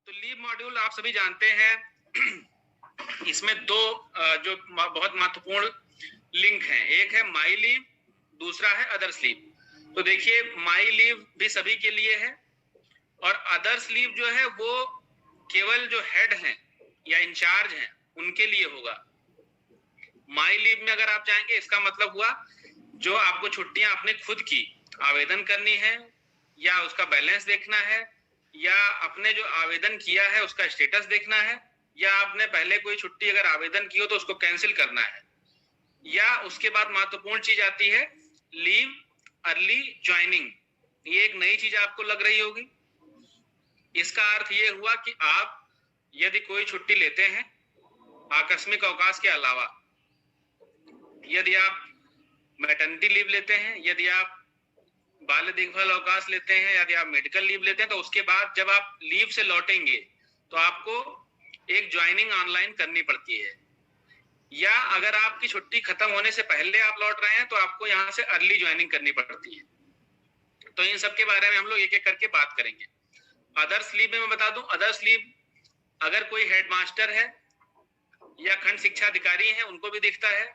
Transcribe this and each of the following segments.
तो leave module आप सभी जानते हैं इसमें दो जो बहुत महत्वपूर्ण लिंक हैं, एक है माई लीव, दूसरा है अदर्स लीव। तो देखिए माई लीव भी सभी के लिए है और अदर्स लीव जो है वो केवल जो हेड हैं या इंचार्ज हैं उनके लिए होगा। माई लीव में अगर आप जाएंगे इसका मतलब हुआ जो आपको छुट्टियां अपने खुद की आवेदन करनी है या उसका बैलेंस देखना है या अपने जो आवेदन किया है उसका स्टेटस देखना है या आपने पहले कोई छुट्टी अगर आवेदन की हो तो उसको कैंसिल करना है, या उसके बाद महत्वपूर्ण चीज आती है लीव अर्ली ज्वाइनिंग। ये एक नई चीज आपको लग रही होगी। इसका अर्थ ये हुआ कि आप यदि कोई छुट्टी लेते हैं आकस्मिक अवकाश के अलावा, यदि आप मैटरनिटी लीव लेते हैं, यदि आप बाल देखभाल अवकाश लेते हैं, यदि आप मेडिकल लीव लेते हैं, तो उसके बाद जब आप लीव से लौटेंगे तो आपको एक ज्वाइनिंग ऑनलाइन करनी पड़ती है, या अगर आपकी छुट्टी खत्म होने से पहले आप लौट रहे हैं तो आपको यहाँ से अर्ली ज्वाइनिंग करनी पड़ती है। तो इन सब के बारे में हम लोग एक एक करके बात करेंगे। अदर्स लीव में मैं बता दूं, अदर्स लीव अगर कोई हेडमास्टर है या खंड शिक्षा अधिकारी है उनको भी दिखता है।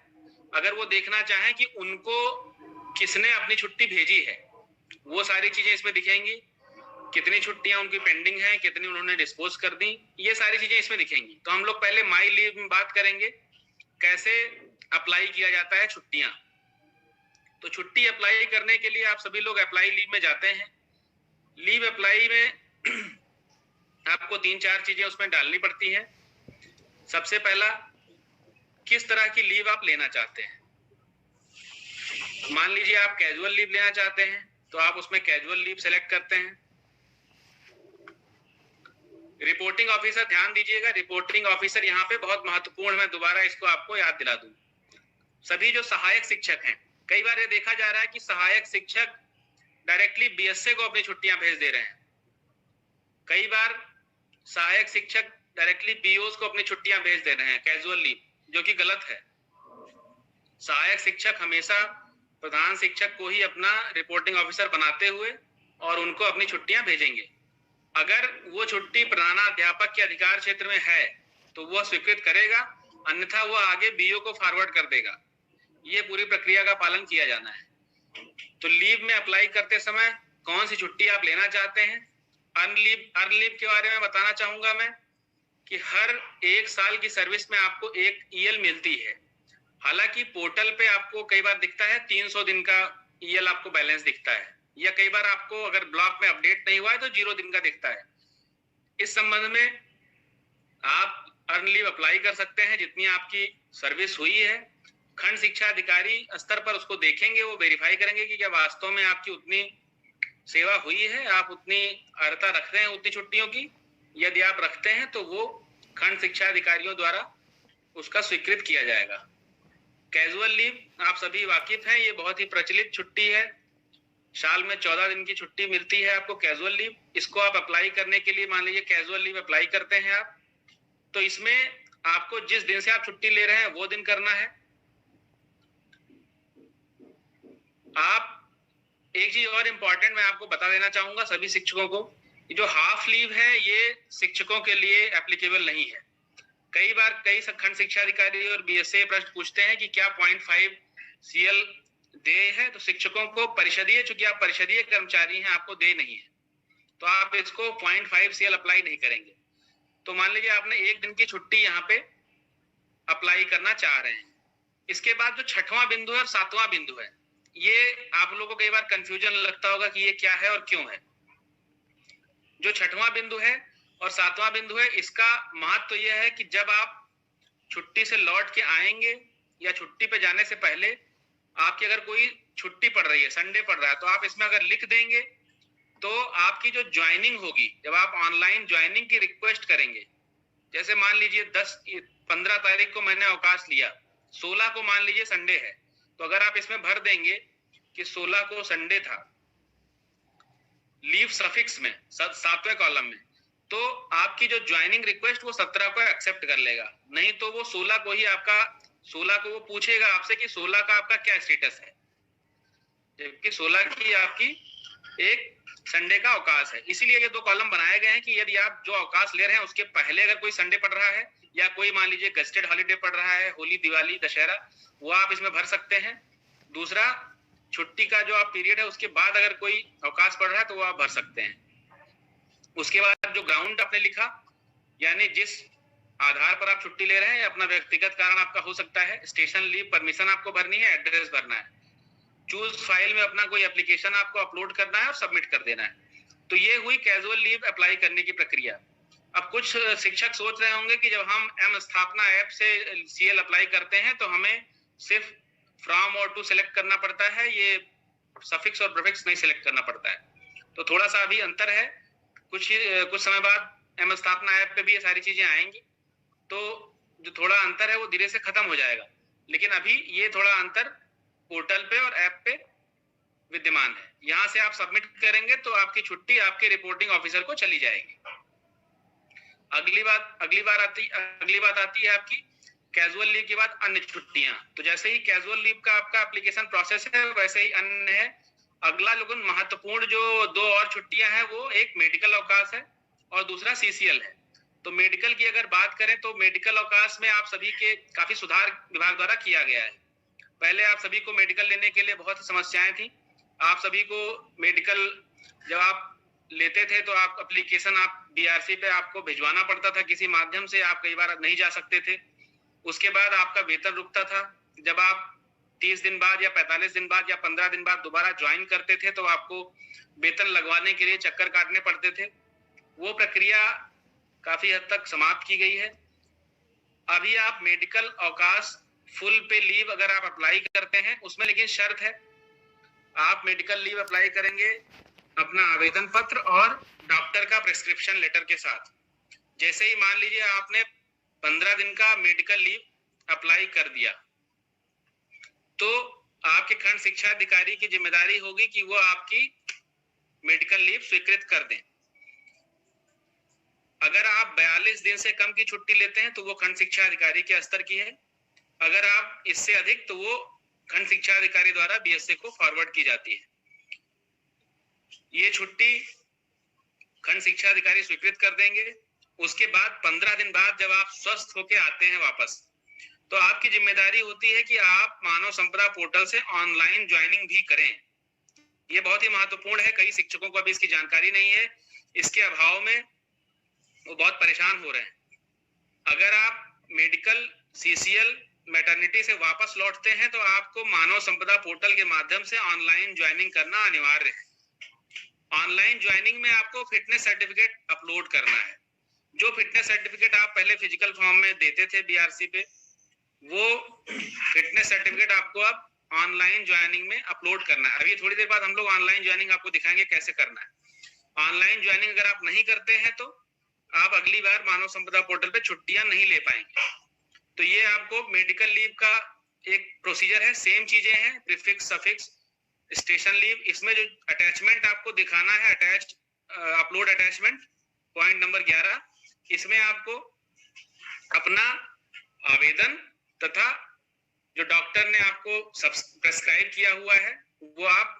अगर वो देखना चाहें कि उनको किसने अपनी छुट्टी भेजी है, वो सारी चीजें इसमें दिखेंगी। कितनी छुट्टियां उनकी पेंडिंग हैं, कितनी उन्होंने डिस्पोज कर दी, ये सारी चीजें इसमें दिखेंगी। तो हम लोग पहले माई लीव में बात करेंगे कैसे अप्लाई किया जाता है छुट्टियां। तो छुट्टी अप्लाई करने के लिए आप सभी लोग अप्लाई लीव में जाते हैं। लीव अप्लाई में आपको 3-4 चीजें उसमें डालनी पड़ती है। सबसे पहला, किस तरह की लीव आप लेना चाहते हैं। मान लीजिए आप कैजुअल लीव लेना चाहते हैं तो आप उसमें कैजुअल लीव सेलेक्ट करते हैं। रिपोर्टिंग ऑफिसर, ध्यान दीजिएगा, रिपोर्टिंग ऑफिसर यहाँ पे बहुत महत्वपूर्ण, मैं दोबारा इसको आपको याद दिला दूं। सभी जो सहायक शिक्षक हैं, कई बार ये देखा जा रहा है कि सहायक शिक्षक डायरेक्टली बीएसए को अपनी छुट्टियां भेज दे रहे हैं। कई बार सहायक शिक्षक डायरेक्टली बीओस को अपनी छुट्टियां भेज दे रहे हैं कैजुअल लीव, जो कि गलत है। सहायक शिक्षक हमेशा प्रधान शिक्षक को ही अपना रिपोर्टिंग ऑफिसर बनाते हुए और उनको अपनी छुट्टियां भेजेंगे। अगर वो छुट्टी प्रधानाध्यापक के अधिकार क्षेत्र में है तो वह स्वीकृत करेगा, अन्यथा वो आगे बीओ को फॉरवर्ड कर देगा। ये पूरी प्रक्रिया का पालन किया जाना है। तो लीव में अप्लाई करते समय कौन सी छुट्टी आप लेना चाहते हैं। अर्न लीव के बारे में बताना चाहूंगा मैं कि हर 1 साल की सर्विस में आपको एक ईएल मिलती है। हालांकि पोर्टल पे आपको कई बार दिखता है 300 दिन का ईएल आपको बैलेंस दिखता है, या कई बार आपको अगर ब्लॉक में अपडेट नहीं हुआ है तो 0 दिन का दिखता है। इस संबंध में आप अर्न लीव अप्लाई कर सकते हैं जितनी आपकी सर्विस हुई है। खंड शिक्षा अधिकारी स्तर पर उसको देखेंगे, वो वेरीफाई करेंगे कि क्या वास्तव में आपकी उतनी सेवा हुई है, आप उतनी अर्हता रखते हैं उतनी छुट्टियों की। यदि आप रखते हैं तो वो खंड शिक्षा अधिकारियों द्वारा उसका स्वीकृत किया जाएगा। कैजुअल लीव आप सभी वाकिफ हैं, ये बहुत ही प्रचलित छुट्टी है। साल में 14 दिन की छुट्टी मिलती है आपको कैजुअल लीव। इसको आप अप्लाई करने के लिए, मान लीजिए कैजुअल लीव अप्लाई करते हैं आप, तो इसमें आपको जिस दिन से आप छुट्टी ले रहे हैं वो दिन करना है। आप एक चीज और इम्पोर्टेंट मैं आपको बता देना चाहूंगा सभी शिक्षकों को, जो हाफ लीव है ये शिक्षकों के लिए एप्लीकेबल नहीं है। कई बार कई खंड शिक्षा अधिकारी और बीएसए प्रश्न पूछते हैं कि क्या 0.5 सीएल दे है, तो शिक्षकों को परिषदीय, चूंकि आप परिषदीय कर्मचारी हैं, आपको दे नहीं है, तो आप इसको 0.5 सीएल अप्लाई नहीं करेंगे। तो मान लीजिए आपने 1 दिन की छुट्टी यहाँ पे अप्लाई करना चाह रहे हैं। इसके बाद जो 6वां बिंदु है और 7वां बिंदु है, ये आप लोगों को कई बार कंफ्यूजन लगता होगा कि ये क्या है और क्यों है। जो 6वां बिंदु है और 7वां बिंदु है, इसका महत्व तो यह है कि जब आप छुट्टी से लौट के आएंगे या छुट्टी पे जाने से पहले आपकी अगर कोई छुट्टी पड़ रही है, संडे पड़ रहा है, तो आप इसमें अगर लिख देंगे तो आपकी जो ज्वाइनिंग होगी, जब आप ऑनलाइन ज्वाइनिंग की रिक्वेस्ट करेंगे, जैसे मान लीजिए 15 तारीख को मैंने अवकाश लिया, 16 को मान लीजिए संडे है, तो अगर आप इसमें भर देंगे कि 16 को संडे था लीव सफिक्स में 7वें कॉलम में, तो आपकी जो ज्वाइनिंग रिक्वेस्ट वो 17 को एक्सेप्ट कर लेगा। नहीं तो वो 16 को ही आपका 16 को वो पूछेगा आपसे कि 16 का आपका क्या स्टेटस है, जबकि 16 की आपकी एक संडे का अवकाश है। इसीलिए ये 2 कॉलम बनाए गए हैं कि यदि आप जो अवकाश ले रहे हैं उसके पहले अगर कोई संडे पड़ रहा है या कोई मान लीजिए गेस्टेड हॉलीडे पड़ रहा है, होली, दिवाली, दशहरा, वो आप इसमें भर सकते हैं। दूसरा, छुट्टी का जो आप पीरियड है उसके बाद अगर कोई अवकाश पड़ रहा है तो वो आप भर सकते हैं। उसके बाद जो ग्राउंड आपने लिखा, यानी जिस आधार पर आप छुट्टी ले रहे हैं, अपना व्यक्तिगत कारण आपका हो सकता है, स्टेशन लीव परमिशन आपको भरनी है, एड्रेस भरना है, चूज फाइल में अपना कोई एप्लीकेशन आपको अपलोड करना है और सबमिट कर देना है। तो ये हुई कैजुअल लीव अप्लाई करने की प्रक्रिया। अब कुछ शिक्षक सोच रहे होंगे कि जब हम एम स्थापना ऐप से सीएल अप्लाई करते हैं तो हमें सिर्फ फ्रॉम और टू सिलेक्ट करना पड़ता है, ये सफिक्स और प्रीफिक्स नहीं सिलेक्ट करना पड़ता है। तो थोड़ा सा अभी अंतर है। कुछ समय बाद एम स्थापना ऐप पे भी ये सारी चीजें आएंगी, तो जो थोड़ा अंतर है वो धीरे से खत्म हो जाएगा। लेकिन अभी ये थोड़ा अंतर पोर्टल पे और ऐप पे विद्यमान है। यहां से आप सबमिट करेंगे तो आपकी छुट्टी आपके रिपोर्टिंग ऑफिसर को चली जाएगी। अगली बात आती है आपकी कैजुअल लीव के बाद अन्य छुट्टियां। तो जैसे ही कैजुअल लीव का आपका एप्लीकेशन प्रोसेस है, वैसे ही अन्य है। अगला लेकिन महत्वपूर्ण जो 2 और छुट्टियां हैं, वो एक मेडिकल अवकाश है और दूसरा सीसीएल है। तो मेडिकल की अगर बात करें तो मेडिकल अवकाश में आप सभी के काफी सुधार विभाग द्वारा किया गया है। पहले आप सभी को मेडिकल लेने के लिए बहुत समस्याएं थी। आप सभी को मेडिकल जब आप लेते थे तो आप एप्लीकेशन आप बीआरसी पे आपको भिजवाना पड़ता था किसी माध्यम से, आप कई बार नहीं जा सकते थे। उसके बाद आपका वेतन रुकता था। जब आप 30 दिन बाद या 45 दिन बाद या 15 दिन बाद दोबारा ज्वाइन करते थे तो आपको वेतन लगवाने के लिए चक्कर काटने पड़ते थे। वो प्रक्रिया काफी हद तक समाप्त की गई है। अभी आप मेडिकल अवकाश फुल पे लीव अगर आप अप्लाई करते हैं, उसमें लेकिन शर्त है, आप मेडिकल लीव अप्लाई करेंगे अपना आवेदन पत्र और डॉक्टर का प्रिस्क्रिप्शन लेटर के साथ। जैसे ही मान लीजिए आपने 15 दिन का मेडिकल लीव अप्लाई कर दिया, तो आपके खंड शिक्षा अधिकारी की जिम्मेदारी होगी कि वो आपकी मेडिकल लीव स्वीकृत कर दें। अगर आप 42 दिन से कम की छुट्टी लेते हैं तो वो खंड शिक्षा अधिकारी के स्तर की है। अगर आप इससे अधिक, तो वो खंड शिक्षा अधिकारी द्वारा बीएसए को फॉरवर्ड की जाती है। ये छुट्टी खंड शिक्षा अधिकारी स्वीकृत कर देंगे। उसके बाद 15 दिन बाद जब आप स्वस्थ होके आते हैं वापस, तो आपकी जिम्मेदारी होती है कि आप मानव संपदा पोर्टल से ऑनलाइन ज्वाइनिंग भी करें। ये बहुत ही महत्वपूर्ण है। कई शिक्षकों को अभी इसकी जानकारी नहीं है। इसके अभाव में वो बहुत परेशान हो रहे हैं। अगर आप मेडिकल, सीसीएल, मैटरनिटी से वापस लौटते हैं तो आपको मानव संपदा पोर्टल के माध्यम से ऑनलाइन ज्वाइनिंग करना अनिवार्य है। ऑनलाइन ज्वाइनिंग में आपको फिटनेस सर्टिफिकेट अपलोड करना है। जो फिटनेस सर्टिफिकेट आप पहले फिजिकल फॉर्म में देते थे बीआरसी पे, वो फिटनेस सर्टिफिकेट आपको अब ऑनलाइन ज्वाइनिंग में अपलोड करना है। अभी थोड़ी देर बाद हम लोग ऑनलाइन ज्वाइनिंग आपको दिखाएंगे कैसे करना है। ऑनलाइन ज्वाइनिंग अगर आप नहीं करते हैं तो आप अगली बार मानव संपदा पोर्टल पे छुट्टियां नहीं ले पाएंगे। तो ये आपको मेडिकल लीव का एक प्रोसीजर है। सेम चीजें हैं, प्रीफिक्स, सफिक्स, स्टेशन लीव। इसमें जो अटैचमेंट आपको दिखाना है, attached upload attachment, point number 11, इसमें आपको अपना आवेदन तथा जो डॉक्टर ने आपको प्रेस्क्राइब किया हुआ है वो आप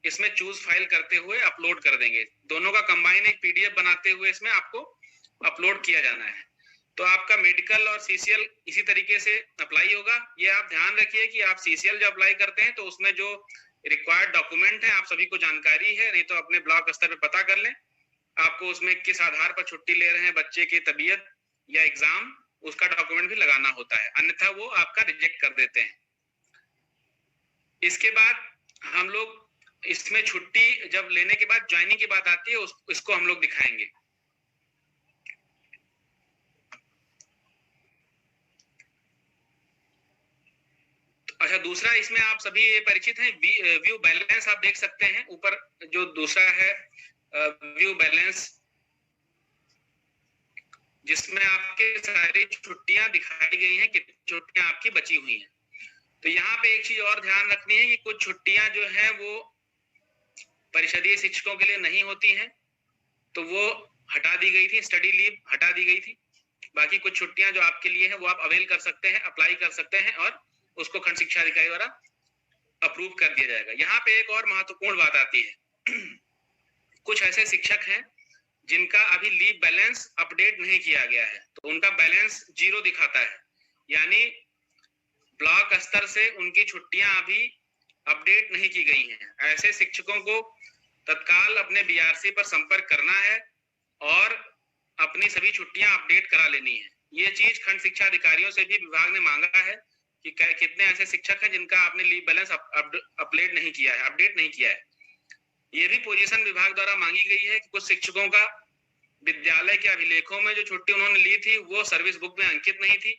इसमें चूज फाइल करते हुए अपलोड कर देंगे। दोनों का कंबाइन एक पीडीएफ बनाते हुए इसमें आपको अपलोड किया जाना है। तो आपका मेडिकल और सीसीएल इसी तरीके से अप्लाई होगा। ये आप ध्यान रखिए कि आप सीसीएल जो अप्लाई करते हैं तो उसमें जो रिक्वायर्ड डॉक्यूमेंट है आप सभी को जानकारी है, नहीं तो अपने ब्लॉक स्तर पे पता कर लें। आपको उसमें किस आधार पर छुट्टी ले रहे हैं, बच्चे की तबीयत या एग्जाम, उसका डॉक्यूमेंट भी लगाना होता है, अन्यथा वो आपका रिजेक्ट कर देते हैं। इसके बाद हम लोग इसमें छुट्टी जब लेने के बाद ज्वाइनिंग की बात आती है, इसको हम लोग दिखाएंगे। अच्छा, दूसरा इसमें आप सभी परिचित हैं, व्यू बैलेंस आप देख सकते हैं ऊपर जो दूसरा है व्यू बैलेंस, जिसमें आपके सारी छुट्टियां दिखाई गई हैं, कितनी छुट्टियां आपकी बची हुई हैं। तो यहाँ पे एक चीज और ध्यान रखनी है कि कुछ छुट्टियां जो हैं वो परिषदीय शिक्षकों के लिए नहीं होती हैं, तो वो हटा दी गई थी, स्टडी लीव हटा दी गई थी। बाकी कुछ छुट्टियां जो आपके लिए हैं वो आप अवेल कर सकते हैं, अप्लाई कर सकते हैं और उसको खंड शिक्षा अधिकारी द्वारा अप्रूव कर दिया जाएगा। यहाँ पे एक और महत्वपूर्ण बात आती है कुछ ऐसे शिक्षक हैं जिनका अभी लीव बैलेंस अपडेट नहीं किया गया है, तो उनका बैलेंस 0 दिखाता है, यानी ब्लॉक स्तर से उनकी छुट्टियां अभी अपडेट नहीं की गई हैं। ऐसे शिक्षकों को तत्काल अपने बीआरसी पर संपर्क करना है और अपनी सभी छुट्टियां अपडेट करा लेनी है। ये चीज खंड शिक्षा अधिकारियों से भी विभाग ने मांगा है कि कितने ऐसे शिक्षक हैं जिनका आपने लीव बैलेंस अपडेट नहीं किया है, अपडेट नहीं किया है। ये भी पोजीशन विभाग द्वारा मांगी गई है कि कुछ शिक्षकों का विद्यालय के अभिलेखों में जो छुट्टी उन्होंने ली थी वो सर्विस बुक में अंकित नहीं थी।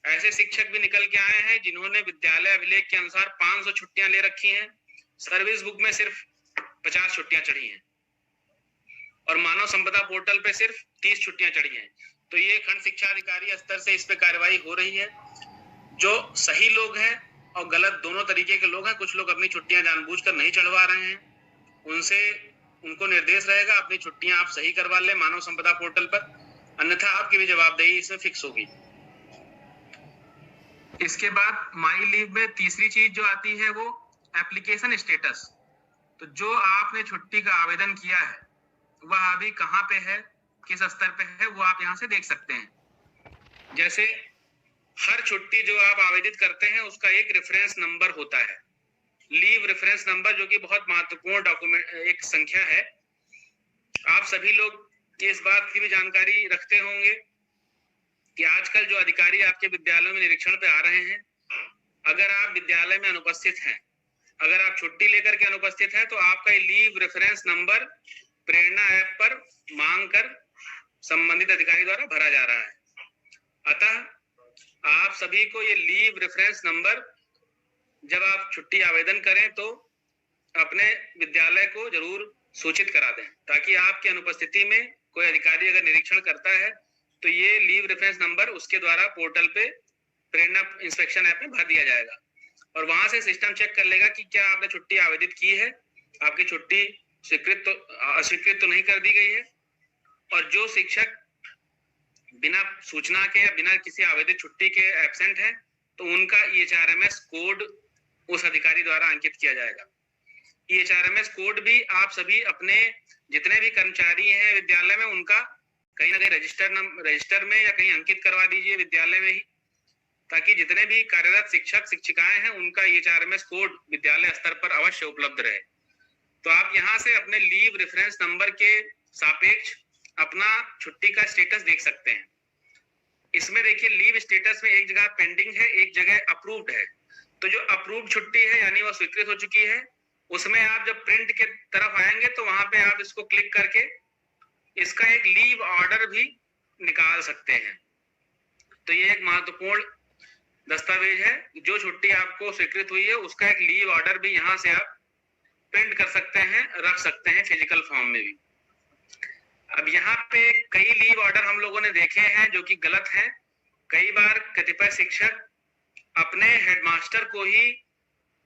ऐसे शिक्षक भी निकल के आए हैं जिन्होंने विद्यालय अभिलेख के अनुसार 500 छुट्टियां ले रखी हैं, सर्विस बुक में सिर्फ 50 छुट्टियां चढ़ी हैं और मानव संपदा पोर्टल पे सिर्फ 30 छुट्टियां चढ़ी हैं। तो ये खंड शिक्षा अधिकारी स्तर से इस पे कार्रवाई हो रही है। जो सही लोग हैं और गलत दोनों तरीके के लोग हैं, कुछ लोग अपनी छुट्टियां जानबूझकर नहीं चढ़वा रहे हैं, उनको निर्देश रहेगा अपनी छुट्टियां आप सही करवा ले मानव संपदा पोर्टल पर, अन्यथा आपकी भी जवाबदेही इसमें फिक्स होगी। इसके बाद माई लीव में तीसरी चीज जो आती है वो एप्लीकेशन स्टेटस। तो जो आपने छुट्टी का आवेदन किया है वह अभी कहाँ पे है, किस स्तर पे है, वो आप यहाँ से देख सकते हैं। जैसे हर छुट्टी जो आप आवेदित करते हैं उसका एक रेफरेंस नंबर होता है, लीव रेफरेंस नंबर, जो कि बहुत महत्वपूर्ण डॉक्यूमेंट एक संख्या है। आप सभी लोग इस बात की भी जानकारी रखते होंगे कि आजकल जो अधिकारी आपके विद्यालयों में निरीक्षण पे आ रहे हैं, अगर आप विद्यालय में अनुपस्थित हैं, अगर आप छुट्टी लेकर के अनुपस्थित हैं, तो आपका लीव रेफरेंस नंबर प्रेरणा ऐप पर मांग कर संबंधित अधिकारी द्वारा भरा जा रहा है। अतः आप सभी को ये लीव रेफरेंस नंबर जब आप छुट्टी आवेदन करें तो अपने विद्यालय को जरूर सूचित करा दें, ताकि आपकी अनुपस्थिति में कोई अधिकारी अगर निरीक्षण करता है तो ये लीव रेफरेंस नंबर उसके द्वारा पोर्टल पे प्रेरणा इंस्पेक्शन ऐप में भर दिया जाएगा और वहां से सिस्टम चेक कर लेगा कि क्या आपने छुट्टी आवेदित की है, आपकी छुट्टी अस्वीकृत तो नहीं कर दी गई है। और जो शिक्षक बिना सूचना के या बिना किसी आवेदित छुट्टी के एब्सेंट है तो उनका EHRMS कोड उस अधिकारी द्वारा अंकित किया जाएगा। EHRMS कोड भी आप सभी अपने जितने भी कर्मचारी हैं विद्यालय में उनका कहीं ना कहीं रजिस्टर में या कहीं अंकित करवा दीजिए विद्यालय में ही, ताकि जितने भी कार्यरत शिक्षक शिक्षिकाएं हैं उनका EHRMS कोड विद्यालय स्तर पर अवश्य उपलब्ध रहे। तो आप यहाँ से अपने लीव रेफरेंस नंबर के सापेक्ष अपना छुट्टी का स्टेटस देख सकते हैं। इसमें देखिए लीव स्टेटस में एक जगह पेंडिंग है, एक जगह अप्रूव्ड है। तो जो अप्रूव्ड छुट्टी है यानी वो स्वीकृत हो चुकी है, उसमें आप जब प्रिंट के तरफ आएंगे तो वहां पे आप इसको क्लिक करके इसका एक लीव ऑर्डर भी निकाल सकते हैं। तो ये एक महत्वपूर्ण दस्तावेज है, जो छुट्टी आपको स्वीकृत हुई है उसका एक लीव ऑर्डर भी यहाँ से आप प्रिंट कर सकते हैं, रख सकते हैं फिजिकल फॉर्म में भी। अब यहाँ पे कई लीव ऑर्डर हम लोगों ने देखे हैं जो कि गलत हैं। कई बार कतिपय शिक्षक अपने हेडमास्टर को ही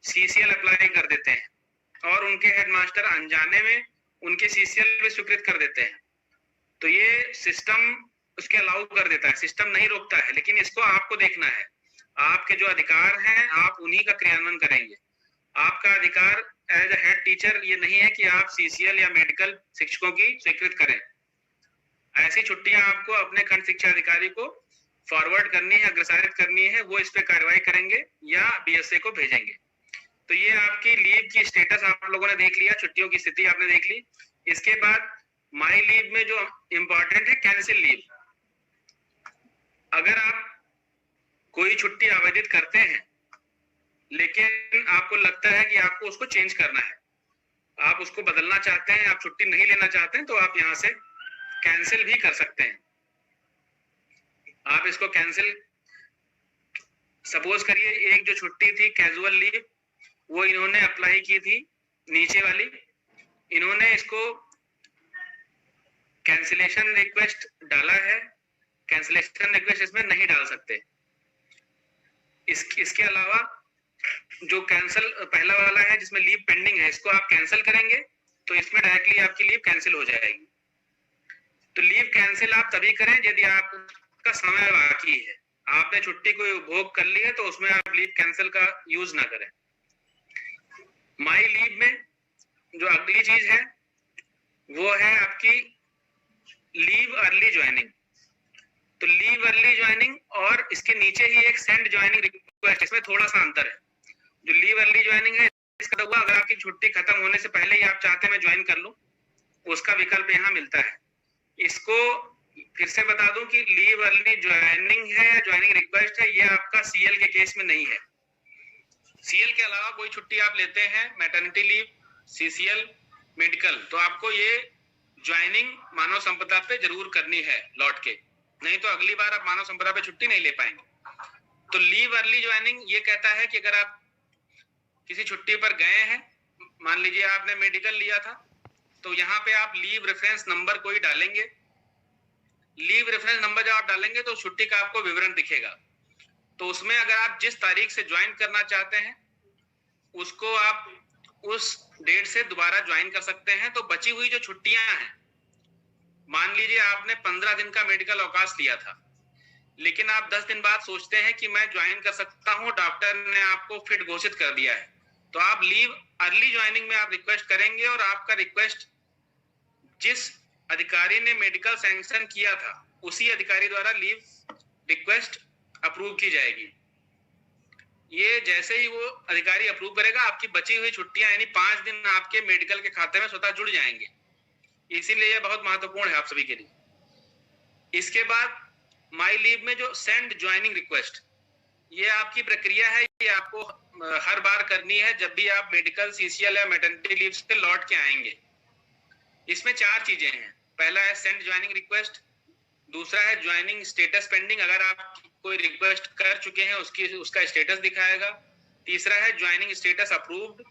CCL अप्लाई कर देते हैं और उनके हेडमास्टर अनजाने में उनके CCL भी स्वीकृत कर देते हैं। तो ये सिस्टम उसके अलाउ कर देता है, सिस्टम नहीं रोकता है, लेकिन इसको आपको देखना है। आपके जो अधिकार हैं आप उन्हीं का क्रियान्वयन करेंगे। आपका अधिकार एज अ हेड टीचर ये नहीं है कि आप CCL या मेडिकल शिक्षकों की स्वीकृत करें। ऐसी छुट्टियां आपको अपने खंड शिक्षा अधिकारी को फॉरवर्ड करनी है, अग्रसारित करनी है, वो इस पे कार्रवाई करेंगे या BSA को भेजेंगे। तो ये आपकी लीव की स्टेटस आप लोगों ने देख लिया, छुट्टियों की स्थिति आपने देख ली। इसके बाद माई लीव में जो इम्पोर्टेंट है कैंसिल लीव। अगर आप कोई छुट्टी आवेदित करते हैं लेकिन आपको लगता है कि आपको उसको चेंज करना है, आप उसको बदलना चाहते हैं, आप छुट्टी नहीं लेना चाहते हैं, तो आप यहाँ से कैंसिल भी कर सकते हैं। आप इसको कैंसिल, सपोज करिए एक जो छुट्टी थी कैजुअल लीव वो इन्होंने अप्लाई की थी नीचे वाली, इन्होंने इसको कैंसिलेशन रिक्वेस्ट डाला है, कैंसिलेशन रिक्वेस्ट इसमें नहीं डाल सकते। इसके अलावा जो कैंसिल पहला वाला है जिसमें लीव पेंडिंग है, इसको आप कैंसिल करेंगे तो इसमें डायरेक्टली आपकी लीव कैंसिल हो जाएगी। तो लीव कैंसिल आप तभी करें यदि आपका समय बाकी है, आपने छुट्टी को उपभोग कर ली है तो उसमें आप लीव कैंसिल का यूज ना करें। माई लीव में जो अगली चीज है वो है आपकी लीव अर्ली ज्वाइनिंग। तो लीव अर्ली ज्वाइनिंग और इसके नीचे ही एक सेंड ज्वाइनिंग रिक्वेस्ट, इसमें थोड़ा सा अंतर है। जो लीव अर्ली ज्वाइनिंग है इसका हुआ अगर आपकी छुट्टी खत्म होने से पहले ही आप चाहते हैं मैं ज्वाइन कर लूं, उसका विकल्प यहाँ मिलता है। इसको फिर से बता दूं कि लीव अर्ली ज्वाइनिंग है या ज्वाइनिंग रिक्वेस्ट है, ये आपका सीएल के केस में नहीं है। सीएल के अलावा कोई छुट्टी आप लेते हैं, मैटरनिटी लीव, सीसीएल, मेडिकल, तो आपको ये ज्वाइनिंग मानव संपदा पे जरूर करनी है लौट के, नहीं तो अगली बार आप मानव संपदा पे छुट्टी नहीं ले पाएंगे। तो लीव अर्ली ज्वाइनिंग ये कहता है कि अगर आप किसी छुट्टी पर गए हैं, मान लीजिए आपने मेडिकल लिया था, तो यहाँ पे आप लीव रेफरेंस नंबर कोई डालेंगे। लीव रेफरेंस नंबर जब आप डालेंगे तो छुट्टी का आपको विवरण दिखेगा। तो उसमें अगर आप जिस तारीख से ज्वाइन करना चाहते हैं उसको आप उस डेट से दोबारा ज्वाइन कर सकते हैं। तो बची हुई जो छुट्टियां हैं, मान लीजिए आपने 15 दिन का मेडिकल अवकाश लिया था, लेकिन आप 10 दिन बाद सोचते हैं कि मैं ज्वाइन कर सकता हूं, डॉक्टर ने आपको फिट घोषित कर दिया है, तो आप लीव अर्ली ज्वाइनिंग में आप रिक्वेस्ट करेंगे और आपका रिक्वेस्ट जिस अधिकारी ने मेडिकल सैंक्शन किया था उसी अधिकारी द्वारा लीव रिक्वेस्ट अप्रूव की जाएगी। ये जैसे ही वो अधिकारी अप्रूव करेगा, आपकी बची हुई छुट्टियां यानी 5 दिन आपके मेडिकल के खाते में स्वतः जुड़ जाएंगे। इसीलिए ये बहुत महत्वपूर्ण है आप सभी के लिए। इसके बाद माई लीव में जो सेंड ज्वाइनिंग रिक्वेस्ट, ये आपकी प्रक्रिया है, ये आपको हर बार करनी है जब भी आप मेडिकल, सीसीएल या मैटरनिटी लीव से लौट के आएंगे। इसमें 4 चीजें हैं। पहला है सेंड ज्वाइनिंग रिक्वेस्ट, दूसरा है ज्वाइनिंग स्टेटस पेंडिंग, अगर आप कोई रिक्वेस्ट कर चुके हैं उसका स्टेटस दिखाएगा। तीसरा है ज्वाइनिंग स्टेटस अप्रूव्ड।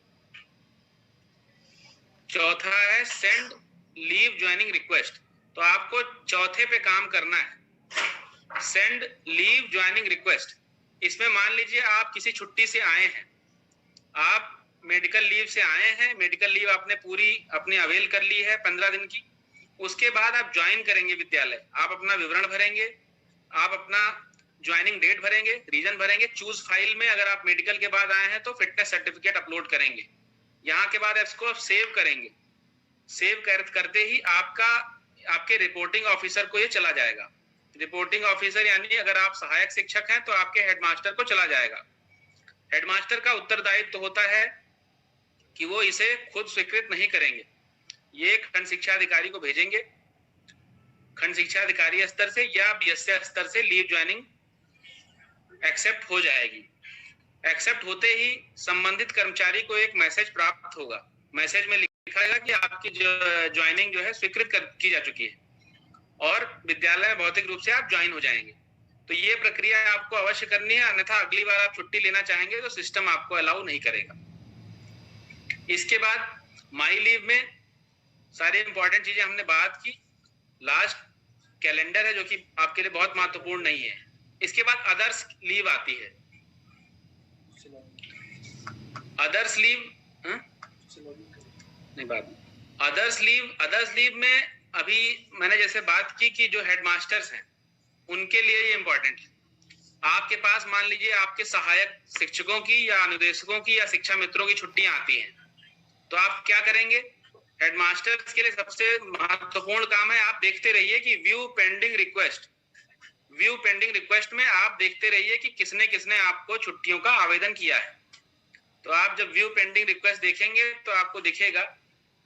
चौथा है सेंड लीव ज्वाइनिंग रिक्वेस्ट। तो आपको चौथे पे काम करना है, सेंड लीव ज्वाइनिंग रिक्वेस्ट। इसमें मान लीजिए आप किसी छुट्टी से आए हैं, आप मेडिकल लीव से आए हैं, मेडिकल लीव आपने पूरी अपनी अवेल कर ली है 15 दिन की, उसके बाद आप ज्वाइन करेंगे विद्यालय, आप अपना विवरण भरेंगे, आप अपना ज्वाइनिंग डेट भरेंगे, रीजन भरेंगे, चूज फाइल में अगर आप मेडिकल के बाद आए हैं तो फिटनेस सर्टिफिकेट अपलोड करेंगे। यहाँ के बाद इसको आप सेव करेंगे। सेव करते ही आपके रिपोर्टिंग ऑफिसर को ये चला जाएगा। रिपोर्टिंग ऑफिसर यानी अगर आप सहायक शिक्षक हैं तो आपके हेडमास्टर को चला जाएगा। हेडमास्टर का उत्तरदायित्व तो होता है कि वो इसे खुद स्वीकृत नहीं करेंगे, ये खंड शिक्षा अधिकारी को भेजेंगे। खंड शिक्षा अधिकारी स्तर से या बीएसए स्तर से लीव ज्वाइनिंग एक्सेप्ट हो जाएगी। एक्सेप्ट होते ही संबंधित कर्मचारी को एक मैसेज प्राप्त होगा। मैसेज में लिखा रहेगा कि आपकी ज्वाइनिंग जो है स्वीकृत की जा चुकी है और विद्यालय में भौतिक रूप से आप ज्वाइन हो जाएंगे। तो ये प्रक्रिया आपको अवश्य करनी है, अन्यथा अगली बार आप छुट्टी लेना चाहेंगे तो सिस्टम आपको अलाउ नहीं करेगा। इसके बाद माई लीव में सारी इंपॉर्टेंट चीजें हमने बात की। लास्ट कैलेंडर है जो कि आपके लिए बहुत महत्वपूर्ण नहीं है। इसके बाद अदर्स लीव आती है। अदर्स लीव नहीं बात अदर्स लीव में अभी मैंने जैसे बात की कि जो हेडमास्टर्स हैं उनके लिए ये इंपॉर्टेंट है। आपके पास मान लीजिए आपके सहायक शिक्षकों की या अनुदेशकों की या शिक्षा मित्रों की छुट्टियां आती हैं, तो आप क्या करेंगे? हेडमास्टर्स के लिए सबसे महत्वपूर्ण काम है, आप देखते रहिए कि व्यू पेंडिंग रिक्वेस्ट में आप देखते रहिए कि किसने किसने आपको छुट्टियों का आवेदन किया है। तो आप जब व्यू पेंडिंग रिक्वेस्ट देखेंगे तो आपको दिखेगा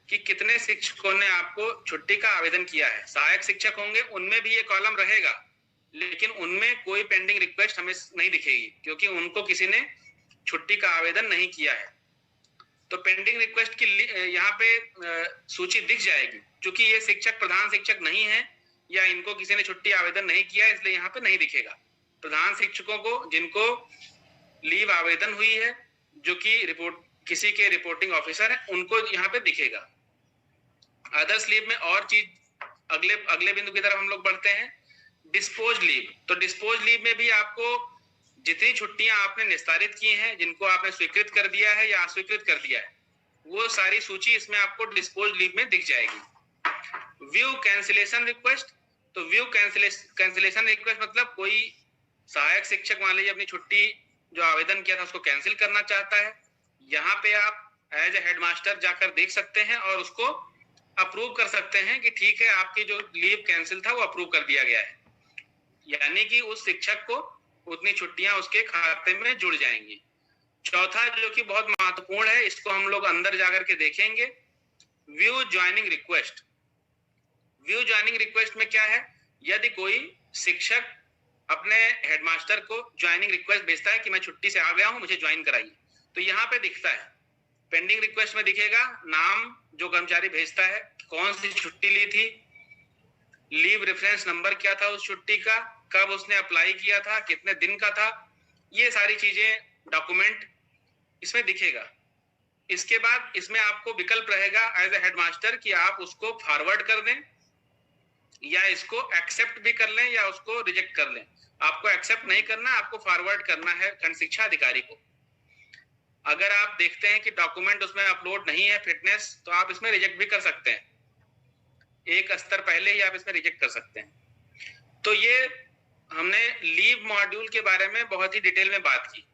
कि कितने शिक्षकों ने आपको छुट्टी का आवेदन किया है। सहायक शिक्षक होंगे उनमें भी ये कॉलम रहेगा, लेकिन उनमें कोई पेंडिंग रिक्वेस्ट हमें नहीं दिखेगी क्योंकि उनको किसी ने छुट्टी का आवेदन नहीं किया है। तो पेंडिंग रिक्वेस्ट की यहाँ पे सूची दिख जाएगी। क्योंकि ये शिक्षक प्रधान शिक्षक नहीं है या इनको किसी ने छुट्टी आवेदन नहीं किया, इसलिए यहाँ पे नहीं दिखेगा। प्रधान शिक्षकों को जिनको लीव आवेदन हुई है, जो कि किसी के रिपोर्टिंग ऑफिसर है, उनको यहाँ पे दिखेगा। अदर्स लीव में और चीज अगले बिंदु की तरफ हम लोग बढ़ते हैं, डिस्पोज लीव। तो डिस्पोज लीव में भी आपको जितनी छुट्टियां आपने निस्तारित की हैं, जिनको आपने स्वीकृत कर दिया है या अस्वीकृत कर दिया है, वो सारी सूची इसमें आपको डिस्पोज लीव में दिख जाएगी। View cancellation request. तो व्यू कैंसिलेशन रिक्वेस्ट मतलब कोई सहायक शिक्षक मान लीजिए अपनी छुट्टी जो आवेदन किया था उसको कैंसिल करना चाहता है। यहाँ पे आप एज ए हेडमास्टर जाकर देख सकते हैं और उसको अप्रूव कर सकते हैं कि ठीक है आपकी जो लीव कैंसिल था वो अप्रूव कर दिया गया है, यानी कि उस शिक्षक को उतनी छुट्टियां उसके खाते में जुड़ जाएंगी। चौथा जो कि बहुत महत्वपूर्ण है, इसको हम लोग अंदर जाकर के देखेंगे, view joining request. View joining request में क्या है, यदि कोई शिक्षक अपने हेडमास्टर को ज्वाइनिंग रिक्वेस्ट भेजता है कि मैं छुट्टी से आ गया हूं, मुझे ज्वाइन कराइए, तो यहाँ पे दिखता है, पेंडिंग रिक्वेस्ट में दिखेगा नाम जो कर्मचारी भेजता है, कौन सी छुट्टी ली थी, लीव रेफरेंस नंबर क्या था उस छुट्टी का, कब उसने अप्लाई किया था, कितने दिन का था, ये सारी चीजें डॉक्यूमेंट इसमें दिखेगा। इसके बाद इसमें आपको विकल्प रहेगा एज ए हेडमास्टर कि आप उसको फॉरवर्ड कर दें या इसको एक्सेप्ट भी कर लें या उसको रिजेक्ट कर लें। आपको एक्सेप्ट नहीं करना, आपको फॉरवर्ड करना है खंड शिक्षा अधिकारी को। अगर आप देखते हैं कि डॉक्यूमेंट उसमें अपलोड नहीं है फिटनेस, तो आप इसमें रिजेक्ट भी कर सकते हैं, एक स्तर पहले ही आप इसमें रिजेक्ट कर सकते हैं। तो ये हमने लीव मॉड्यूल के बारे में बहुत ही डिटेल में बात की।